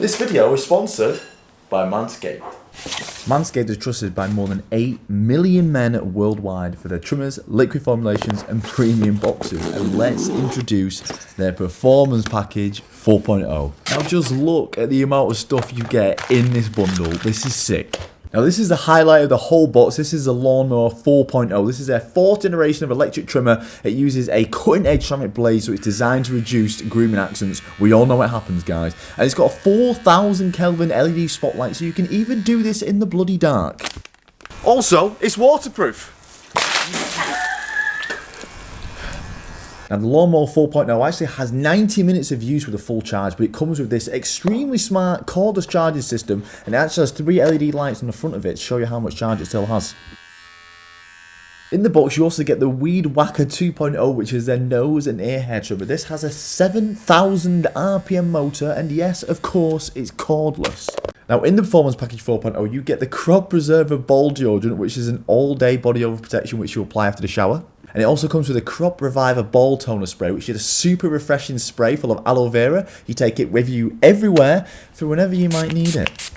This video is sponsored by Manscaped. Manscaped is trusted by more than 8 million men worldwide for their trimmers, liquid formulations and premium boxers. And let's introduce their Performance Package 4.0. Now just look at the amount of stuff you get in this bundle. This is sick. Now this is the highlight of the whole box. This is the Lawnmower 4.0. This is their 4th generation of electric trimmer. It uses a cutting edge ceramic blade, so it's designed to reduce grooming accidents. We all know what happens, guys. And it's got a 4000 Kelvin LED spotlight, so you can even do this in the bloody dark. Also, it's waterproof. Now the Lawnmower 4.0 actually has 90 minutes of use with a full charge, but it comes with this extremely smart cordless charging system, and it actually has 3 LED lights on the front of it to show you how much charge it still has. In the box you also get the Weed Whacker 2.0, which is their nose and ear hair trimmer. This has a 7,000 RPM motor, and yes, of course, it's cordless. Now in the Performance Package 4.0 you get the Crop Preserver Ball Deodorant, which is an all-day body odor protection which you apply after the shower. And it also comes with a Crop Reviver Ball Toner Spray, which is a super refreshing spray full of aloe vera. You take it with you everywhere for whenever you might need it.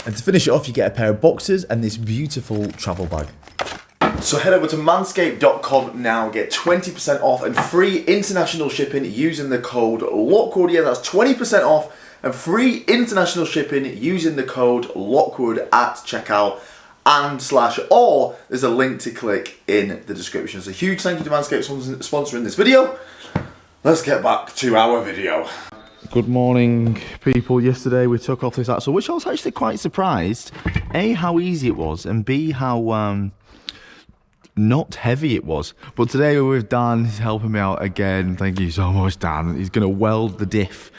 And to finish it off, you get a pair of boxers and this beautiful travel bag. So head over to manscaped.com now, get 20% off and free international shipping using the code Lockwood. Yeah, that's 20% off and free international shipping using the code Lockwood at checkout. or there's a link to click in the description. So huge thank you to Manscaped for sponsoring this video. Let's get back to our video. Good morning, people. Yesterday we took off this axle, which I was actually quite surprised. A, how easy it was, and B, how not heavy it was. But today we're with Dan. He's helping me out again. Thank you so much, Dan. He's going to weld the diff.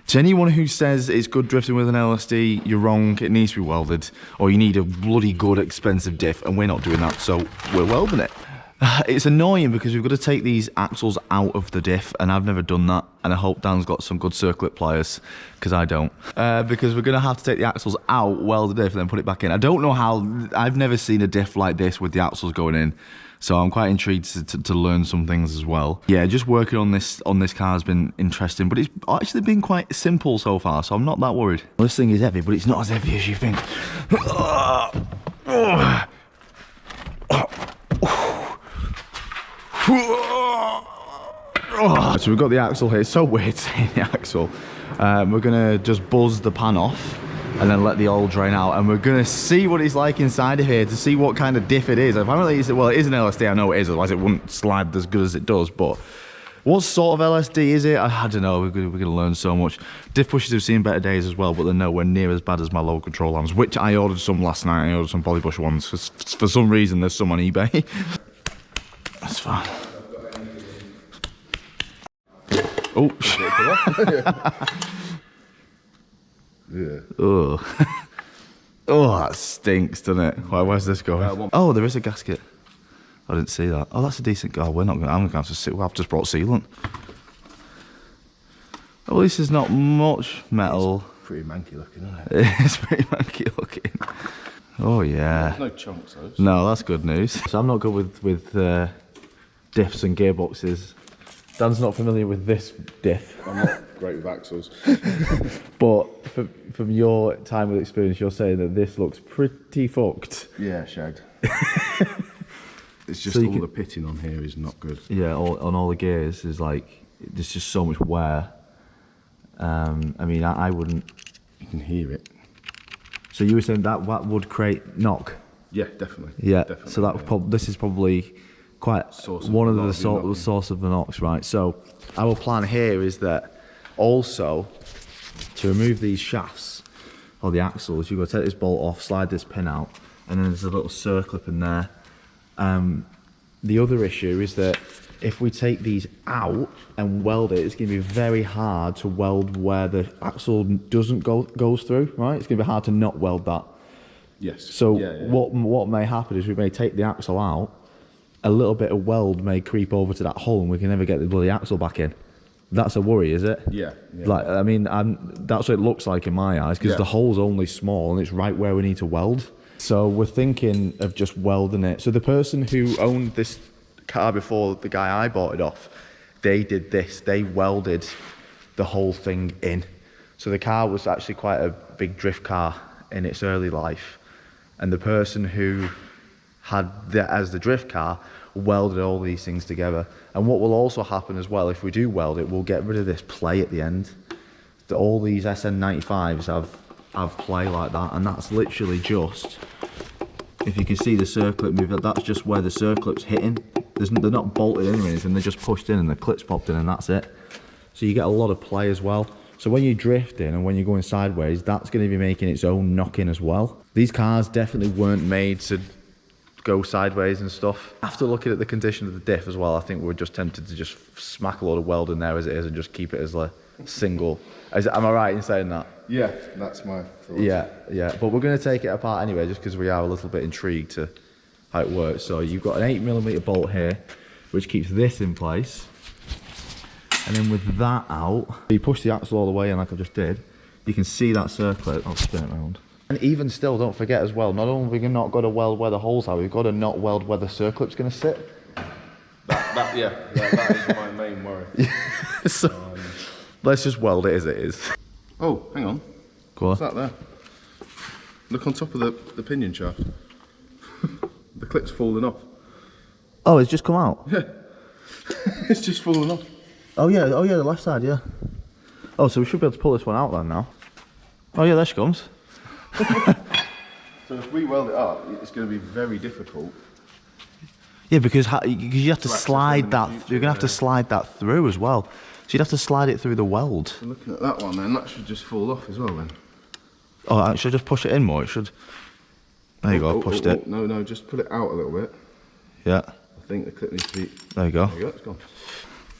To anyone who says it's good drifting with an LSD, you're wrong. It needs to be welded, or you need a bloody good expensive diff, and we're not doing that, so we're welding it. It's annoying because we've got to take these axles out of the diff, and I've never done that, and I hope Dan's got some good circlip pliers, because I don't. Because we're going to have to take the axles out, weld the diff, and then put it back in. I don't know how. I've never seen a diff like this with the axles going in. So I'm quite intrigued to learn some things as well. Yeah, just working on this car has been interesting, but it's actually been quite simple so far, so I'm not that worried. Well, this thing is heavy, but it's not as heavy as you think. So we've got the axle here. It's so weird seeing the axle. We're gonna just buzz the pan off and then let the oil drain out, and we're gonna see what it's like inside of here to see what kind of diff it is. Apparently it's, well, it is an LSD, I know it is, otherwise it wouldn't slide as good as it does, but what sort of LSD is it? I don't know. We're gonna learn so much. Diff pushers have seen better days as well, but they're nowhere near as bad as my low control arms, which I ordered some last night. I ordered some Polybush ones, for some reason there's some on eBay. That's fine. Oh shit. Yeah. Oh. Oh, that stinks, doesn't it? Where's this going? Oh, there is a gasket. I didn't see that. Oh, that's a decent. Oh, we're not going. I'm going to have to sit. I've just brought sealant. Oh, this is not much metal. It's pretty manky looking, isn't it? It's pretty manky looking. Oh yeah. There's no chunks though. No, that's good news. So I'm not good with diffs and gearboxes. Dan's not familiar with this diff. I'm not great with axles. But from your time with experience, you're saying that this looks pretty fucked. Yeah, shagged. It's just So all the pitting on here is not good. Yeah, on all the gears is like, there's just so much wear. I mean, I wouldn't. You can hear it. So you were saying that would create knock? Yeah, definitely. Yeah, definitely, so that this is probably quite one of the source of the knocks, right? So our plan here is that also to remove these shafts or the axles, you've got to take this bolt off, slide this pin out, and then there's a little circlip in there. The other issue is that if we take these out and weld it, it's going to be very hard to weld where the axle doesn't goes through, right? It's going to be hard to not weld that. Yes. So what may happen is we may take the axle out, a little bit of weld may creep over to that hole, and we can never get the bloody axle back in. That's a worry, is it? Yeah. Like, I mean, that's what it looks like in my eyes, because the hole's only small and it's right where we need to weld. So we're thinking of just welding it. So the person who owned this car before the guy I bought it off, they did this. They welded the whole thing in. So the car was actually quite a big drift car in its early life, and the person who had that as the drift car welded all these things together. And what will also happen as well, if we do weld it, we'll get rid of this play at the end. All these SN95s have play like that, and that's literally just, if you can see the circlip move, that's just where the circlip's hitting. They're not bolted in or anything, they're just pushed in and the clip's popped in, and that's it. So you get a lot of play as well. So when you're drifting and when you're going sideways, that's going to be making its own knocking as well. These cars definitely weren't made to go sideways and stuff. After looking at the condition of the diff as well, I think we're just tempted to just smack a load of weld in there as it is and just keep it as a single. Am I right in saying that? Yeah, that's my thought. Yeah, yeah. But we're going to take it apart anyway, just because we are a little bit intrigued to how it works. So you've got an 8mm bolt here, which keeps this in place. And then with that out, you push the axle all the way in like I just did, you can see that circlip. I'll spin it around. And even still, don't forget as well, not only have we not got to weld where the holes are, we've got to not weld where the circlip's going to sit. That is my main worry. So, let's just weld it as it is. Oh, hang on. Go on. What's that there? Look on top of the pinion shaft. The clip's fallen off. Oh, it's just come out? Yeah. It's just fallen off. Oh yeah, the left side, yeah. Oh, so we should be able to pull this one out then now. Oh yeah, there she comes. So if we weld it up, it's going to be very difficult. Yeah, because you have to slide that. Future, You're gonna have to slide that through as well. So you'd have to slide it through the weld. So looking at that one, then that should just fall off as well. Then. Oh, should I just push it in more? It should. There you go. I pushed it. No, just pull it out a little bit. Yeah. I think the clip needs to be. There you go. There you go. It's gone.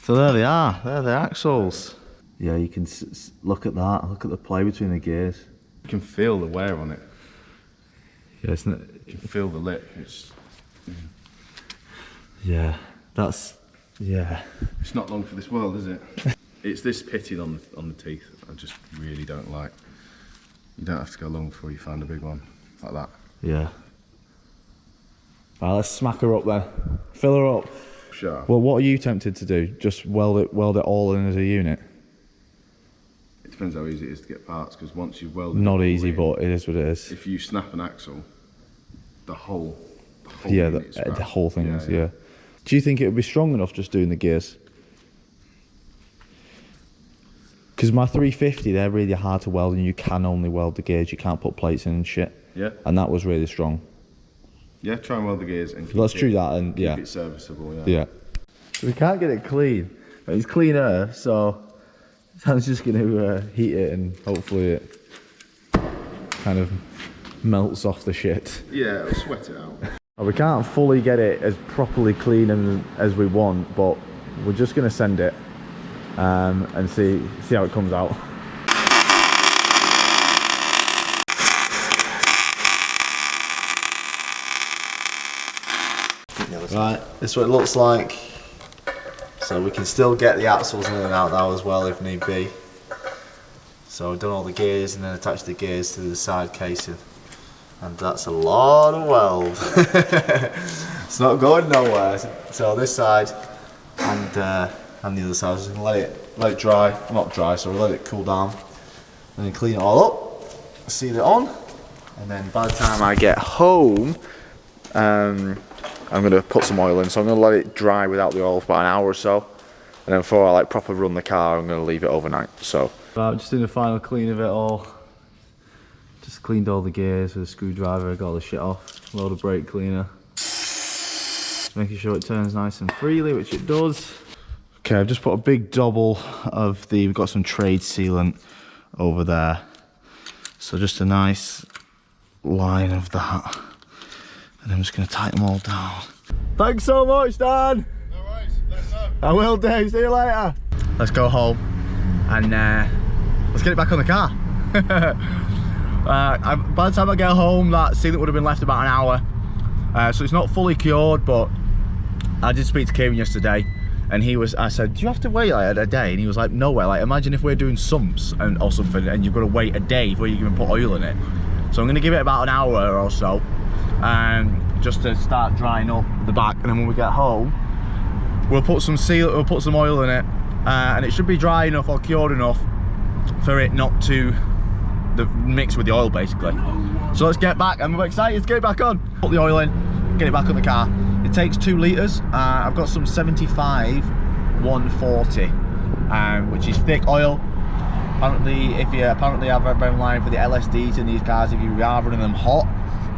So there they are. They're the axles. Yeah, you can look at that. Look at the play between the gears. You can feel the wear on it. Yeah, isn't it? You can feel the lip. It's. Yeah, that's. Yeah. It's not long for this world, is it? It's this pitting on the teeth I just really don't like. You don't have to go long before you find a big one like that. Yeah. Right, let's smack her up then. Fill her up. Sure. Well, what are you tempted to do? Just weld it all in as a unit? It depends how easy it is to get parts, because once you've welded Not it easy, in, but it is what it is. if you snap an axle, the whole Yeah, unit's the scrapped. whole thing is, yeah. Do you think it would be strong enough just doing the gears? Because my 350, they're really hard to weld, and you can only weld the gears. You can't put plates in and shit. Yeah. And that was really strong. Yeah, try and weld the gears and keep Let's it, do that, and keep yeah. it serviceable. Yeah. Yeah. We can't get it clean. It's cleaner, so Sam's just going to heat it, and hopefully it kind of melts off the shit. Yeah, it'll sweat it out. We can't fully get it as properly clean as we want, but we're just going to send it and see how it comes out. Right, this is what it looks like. So we can still get the axles in and out now as well if need be. So we've done all the gears and then attached the gears to the side casing. And that's a lot of weld. It's not going nowhere. So this side and the other side, just gonna let it dry. Not dry, so we'll let it cool down. And then clean it all up, seal it on, and then by the time I get home, I'm gonna put some oil in. So I'm gonna let it dry without the oil for about an hour or so. And then before I proper run the car, I'm gonna leave it overnight. So I'm just doing the final clean of it all. Just cleaned all the gears with a screwdriver, got all the shit off, load of brake cleaner. Making sure it turns nice and freely, which it does. Okay, I've just put a big double of we've got some trade sealant over there. So just a nice line of that. And I'm just gonna tighten them all down. Thanks so much, Dan. No worries, let's go. I will do, see you later. Let's go home and let's get it back on the car. By the time I get home, that sealant would have been left about an hour. So it's not fully cured, but I did speak to Kieran yesterday, and I said, do you have to wait like a day? And he was like, no way, like imagine if we're doing sumps or something, and you've got to wait a day before you can put oil in it. So I'm gonna give it about an hour or so, just to start drying up the back, and then when we get home, we'll put some oil in it, and it should be dry enough or cured enough for it not to mix with the oil basically. So let's get back. I'm excited to get it back on. Put the oil in, get it back on the car. It takes 2 litres. I've got some 75 140, which is thick oil. Apparently, if you have a been line for the LSDs in these cars, if you are running them hot,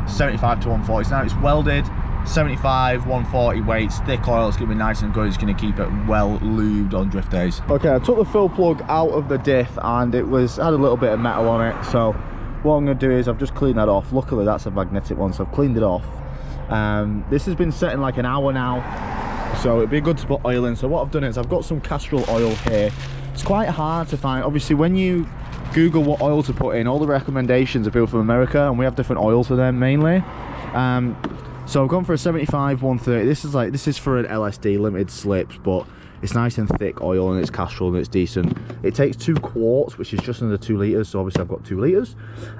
75 to 140. So now it's welded, 75 140 weights, thick oil. It's gonna be nice and good. It's gonna keep it well lubed on drift days. Okay, I took the fill plug out of the diff and it had a little bit of metal on it. So what I'm gonna do is I've just cleaned that off. Luckily that's a magnetic one, so I've cleaned it off. This has been set in like an hour now, so it'd be good to put oil in. So what I've done is I've got some castor oil here. It's quite hard to find. Obviously when you Google what oil to put in, all the recommendations are people from America, and we have different oils for them mainly. So I've gone for a 75 130. This is for an LSD limited slips, but it's nice and thick oil and it's castrol and it's decent. It takes 2 quarts, which is just under 2 litres, so obviously I've got 2 litres.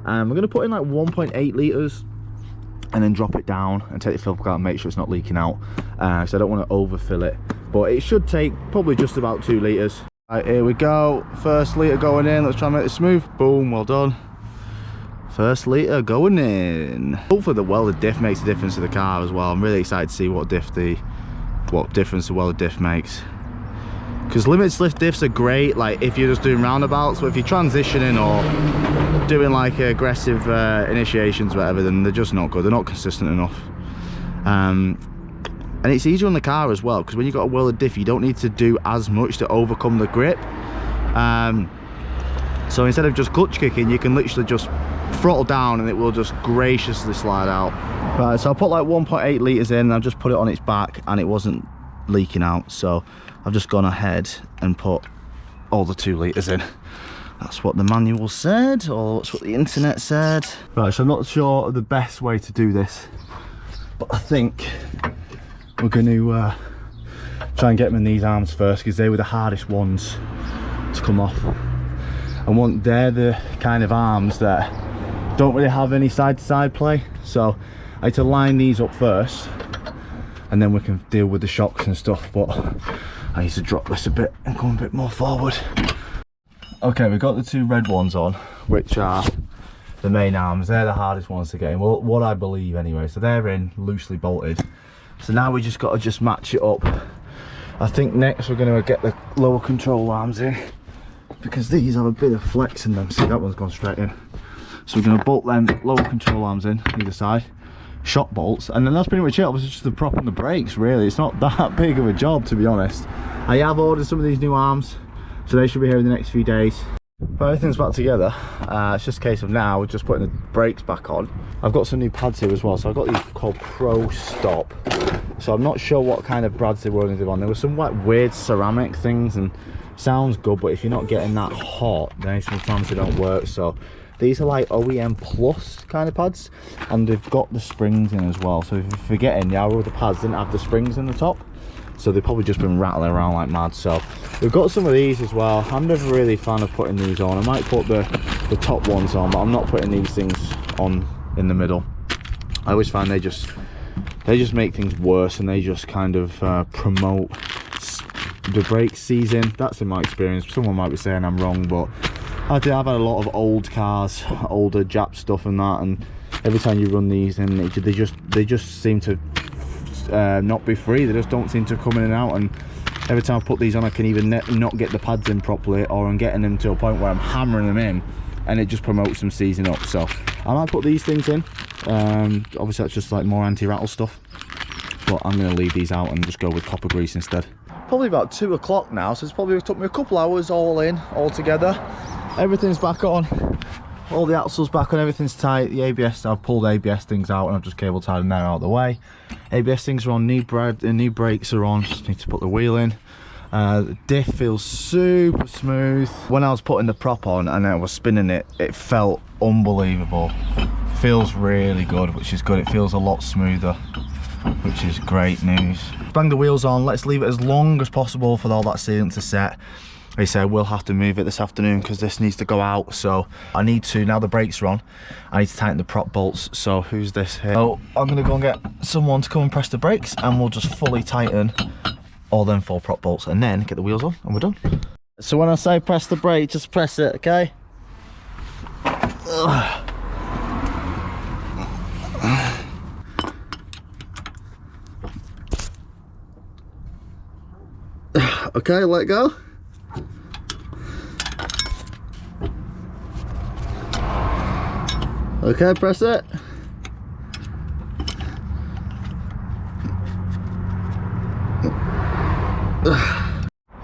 We're going to put in like 1.8 litres and then drop it down and take the filter out and make sure it's not leaking out. So I don't want to overfill it, but it should take probably just about 2 litres. Right, here we go. First litre going in. Let's try and make this smooth. Boom, well done. First litre going in. Hopefully the welded diff makes a difference to the car as well. I'm really excited to see what difference the welded diff makes. Because limited slip diffs are great, like if you're just doing roundabouts, but if you're transitioning or doing like aggressive initiations or whatever, then they're just not good. They're not consistent enough. And it's easier on the car as well, because when you've got a welded diff, you don't need to do as much to overcome the grip. So instead of just clutch kicking, you can literally just throttle down and it will just graciously slide out. Right, so I put like 1.8 litres in, and I've just put it on its back and it wasn't leaking out. So I've just gone ahead and put all the 2 litres in. That's what the manual said, or that's what the internet said. Right, so I'm not sure of the best way to do this, but I think we're going to try and get them in these arms first, because they were the hardest ones to come off. And they're the kind of arms that don't really have any side-to-side play, so I had to line these up first and then we can deal with the shocks and stuff. But I need to drop this a bit and come a bit more forward. Okay, we've got the 2 red ones on, which are the main arms. They're the hardest ones to get in, well, what I believe anyway. So they're in loosely bolted. So now we just got to match it up. I think next we're going to get the lower control arms in, because these have a bit of flex in them. See, that one's gone straight in. So we're going to bolt them lower control arms in either side, shock bolts, and then that's pretty much it. Obviously just the prop and the brakes, really. It's not that big of a job, to be honest. I have ordered some of these new arms, so they should be here in the next few days. But everything's back together. It's just a case of now we're just putting the brakes back on. I've got some new pads here as well, so I've got these called Pro Stop. So I'm not sure what kind of pads they were on. There were some like weird ceramic things, and sounds good, but if you're not getting that hot, then sometimes they don't work. So these are like OEM Plus kind of pads, and they've got the springs in as well. So if you're forgetting, the other pads didn't have the springs in the top, so they've probably just been rattling around like mad. So we've got some of these as well. I'm never really a fan of putting these on. I might put the top ones on, but I'm not putting these things on in the middle. I always find they just make things worse, and they just kind of promote the brake seizing. That's in my experience. Someone might be saying I'm wrong, but I've had a lot of old cars, older Jap stuff and that, and every time you run these in, they just seem to not be free. They just don't seem to come in and out, and every time I put these on, I can even not get the pads in properly, or I'm getting them to a point where I'm hammering them in and it just promotes them seizing up. So I might put these things in. Obviously that's just like more anti-rattle stuff, but I'm going to leave these out and just go with copper grease instead. Probably about 2 o'clock now, so it's probably took me a couple hours all together. Everything's back on, all the axles back on, everything's tight. The ABS, I've pulled ABS things out and I've just cable tied them now out of the way. ABS things are on, new brakes are on, just need to put the wheel in. The diff feels super smooth. When I was putting the prop on and I was spinning it, it felt unbelievable. Feels really good, which is good. It feels a lot smoother, which is great news. Bang the wheels on. Let's leave it as long as possible for all that sealant to set. Like I said, we'll have to move it this afternoon because this needs to go out. So I need to, now the brakes are on, I need to tighten the prop bolts. So who's this here? So I'm gonna go and get someone to come and press the brakes, and we'll just fully tighten all them 4 prop bolts and then get the wheels on and we're done. So when I say press the brake, just press it, okay? Okay, let go. Okay, press it.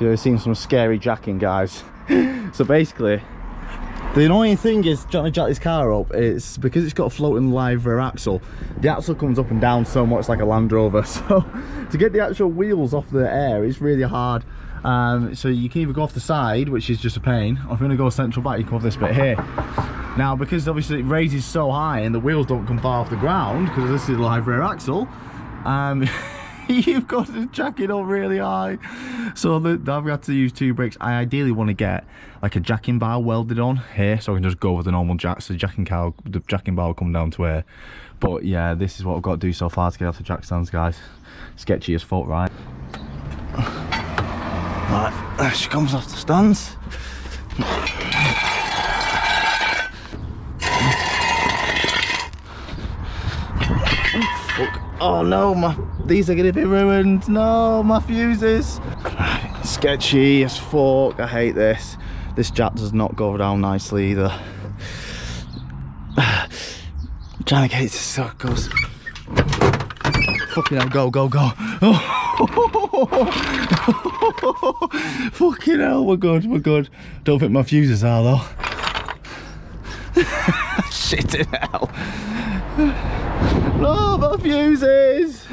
You've seen some scary jacking, guys. So basically, the annoying thing is trying to jack this car up, it's because it's got a floating live rear axle. The axle comes up and down so much like a Land Rover, so to get the actual wheels off the air it's really hard. So you can either go off the side, which is just a pain, or if you're going to go central back, you can go off this bit here. Now, because obviously it raises so high and the wheels don't come far off the ground, because this is a live rear axle, you've got to jack it up really high. So I've got to use 2 brakes. I ideally want to get like a jacking bar welded on here, so I can just go with the normal jack, so the jacking bar will come down to here. But yeah, this is what I've got to do so far to get off the jack stands, guys. Sketchy as fuck, right? Right, there she comes off the stands. Oh no, these are gonna be ruined. No, my fuses. Sketchy as fuck. I hate this. This jack does not go down nicely either. I'm trying to get it to circles. Fucking hell, go, go, go. Fucking hell, we're good, we're good. Don't think my fuses are though. Shit in hell. No, my fuses!